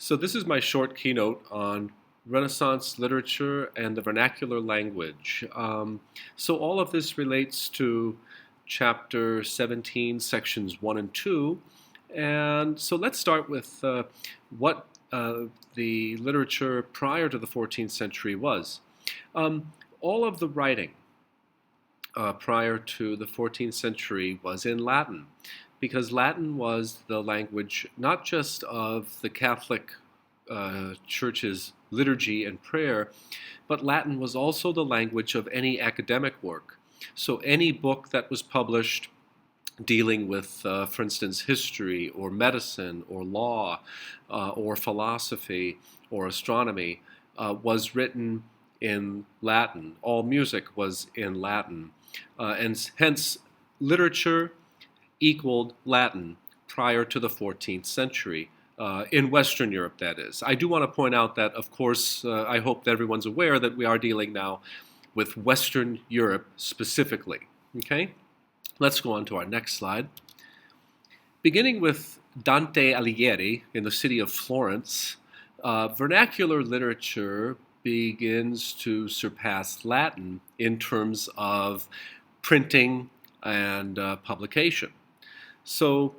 So this is my short keynote on Renaissance literature and the vernacular language. So all of this relates to chapter 17, sections 1 and 2. And so let's start with what the literature prior to the 14th century was. All of the writing prior to the 14th century was in Latin, because Latin was the language not just of the Catholic Church's liturgy and prayer, but Latin was also the language of any academic work. So any book that was published dealing with, for instance, history or medicine or law or philosophy or astronomy was written in Latin. All music was in Latin. And hence, literature equaled Latin prior to the 14th century. In Western Europe, that is. I do want to point out that, of course, I hope that everyone's aware that we are dealing now with Western Europe specifically. Okay? Let's go on to our next slide. Beginning with Dante Alighieri in the city of Florence, vernacular literature begins to surpass Latin in terms of printing and publication. So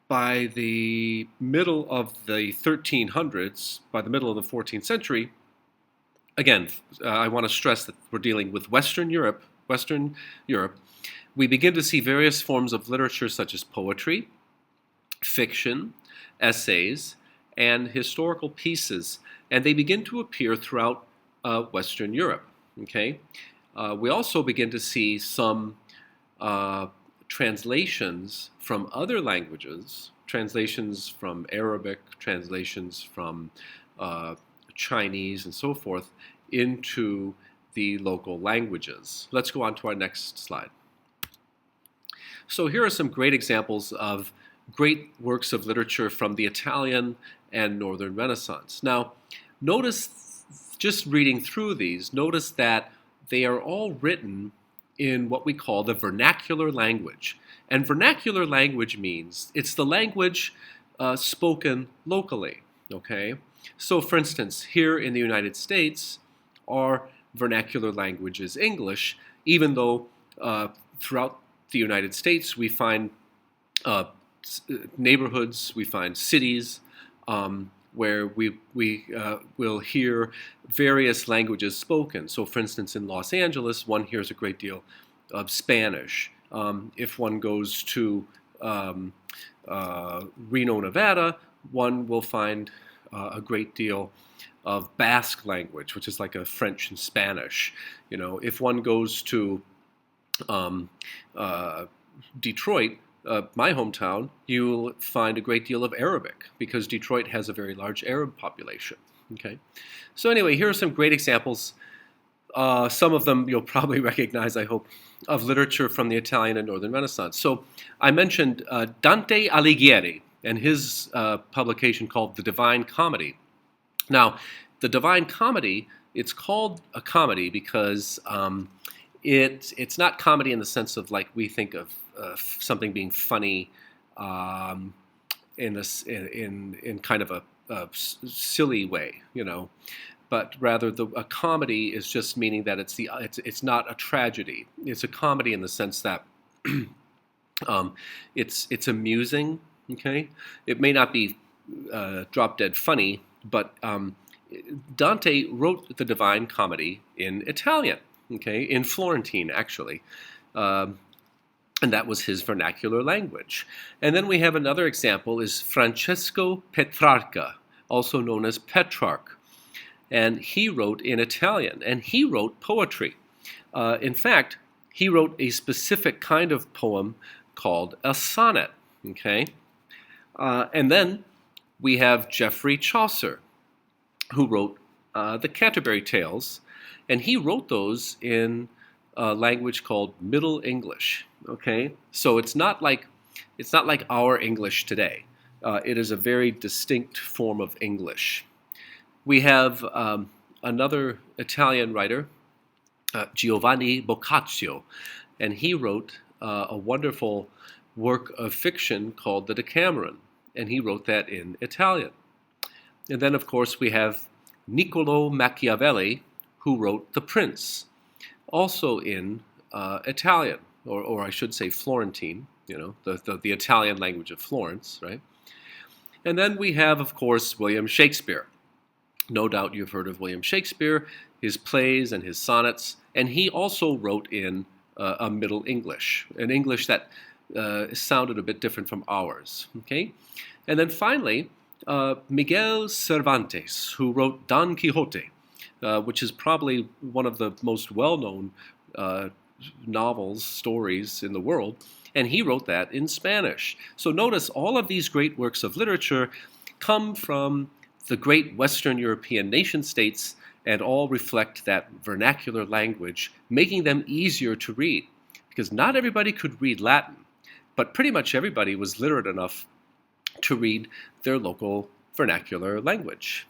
by the middle of the 1300s, by the middle of the 14th century, again, I want to stress that we're dealing with Western Europe, we begin to see various forms of literature such as poetry, fiction, essays, and historical pieces, and they begin to appear throughout Western Europe. Okay, we also begin to see some translations from other languages, translations from Arabic, translations from Chinese, and so forth, into the local languages. Let's go on to our next slide. So here are some great examples of great works of literature from the Italian and Northern Renaissance. Now, notice, just reading through these, notice that they are all written in what we call the vernacular language. And vernacular language means it's the language spoken locally, okay? So for instance, here in the United States, our vernacular language is English, even though throughout the United States we find neighborhoods, we find cities, where we will hear various languages spoken. So for instance, in Los Angeles, one hears a great deal of Spanish. If one goes to Reno, Nevada, one will find a great deal of Basque language, which is like a French and Spanish. You know, if one goes to Detroit, my hometown, you'll find a great deal of Arabic because Detroit has a very large Arab population. Okay, so anyway, here are some great examples. Some of them you'll probably recognize, I hope, of literature from the Italian and Northern Renaissance. So I mentioned Dante Alighieri and his publication called The Divine Comedy. Now, The Divine Comedy, it's called a comedy because it's not comedy in the sense of like we think of something being funny in kind of a silly way, you know, but rather a comedy is just meaning that it's not a tragedy. It's a comedy in the sense that it's amusing. Okay, it may not be drop dead funny, but Dante wrote the Divine Comedy in Italian. Okay, in Florentine actually. And that was his vernacular language. And then we have another example is Francesco Petrarca, also known as Petrarch. And he wrote in Italian, and he wrote poetry. In fact, he wrote a specific kind of poem called a sonnet. Okay? And then we have Geoffrey Chaucer, who wrote the Canterbury Tales, and he wrote those in a language called Middle English. Okay, so it's not like our English today. It is a very distinct form of English. We have another Italian writer, Giovanni Boccaccio, and he wrote a wonderful work of fiction called The Decameron, and he wrote that in Italian. And then, of course, we have Niccolo Machiavelli, who wrote The Prince, also in Italian, or I should say Florentine, the Italian language of Florence, right? And then we have, of course, William Shakespeare. No doubt you've heard of William Shakespeare, his plays and his sonnets, and he also wrote in a Middle English, an English that sounded a bit different from ours. Okay, and then finally, Miguel Cervantes, who wrote Don Quixote, which is probably one of the most well-known novels, stories in the world, and he wrote that in Spanish. So notice all of these great works of literature come from the great Western European nation states and all reflect that vernacular language, making them easier to read. Because not everybody could read Latin, but pretty much everybody was literate enough to read their local vernacular language.